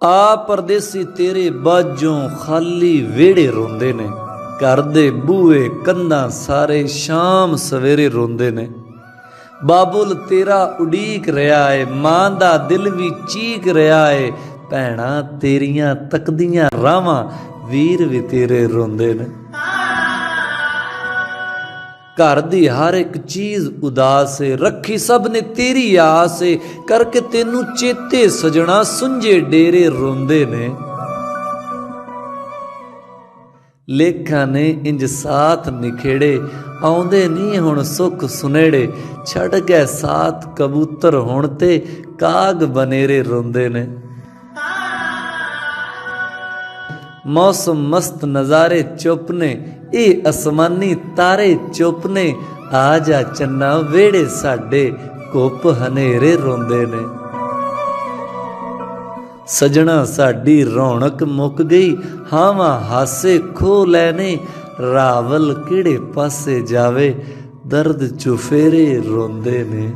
ਆ ਪਰਦੇਸੀ ਤੇਰੇ ਬਾਝੋਂ ਖਾਲੀ ਵਿਹੜੇ ਰੋਂਦੇ ਨੇ, ਘਰ ਦੇ ਬੂਹੇ ਕੰਧਾਂ ਸਾਰੇ ਸ਼ਾਮ ਸਵੇਰੇ ਰੋਂਦੇ ਨੇ। ਬਾਬੁਲ ਤੇਰਾ ਉਡੀਕ ਰਿਹਾ ਏ, ਮਾਂ ਦਾ ਦਿਲ ਵੀ ਚੀਕ ਰਿਹਾ ਏ, ਭੈਣਾਂ ਤੇਰੀਆਂ ਤੱਕਦੀਆਂ ਰਾਵਾਂ, ਵੀਰ ਵੀ ਤੇਰੇ ਰੋਂਦੇ ਨੇ। घर दी हर एक चीज उदास है, रखी सब ने तेरी आस है, करके तेनू चेते सजना सुंजे डेरे रोंदे ने। लेखा ने इंज साथ निखेड़े, आउंदे नहीं हुण सुख सुनेड़े, छड़ गए साथ कबूतर हुण ते काग बनेरे रोंदे ने। मौसम मस्त नज़ारे चुपने, ए असमानी तारे चुपने, आ जा चन्ना वेड़े साडे कुप हनेरे रोंदे ने। सजना साडी रौनक मुक गई, हावां हासे खो लैने, रावल किड़े पासे जावे, दर्द चुफेरे रोंदे ने।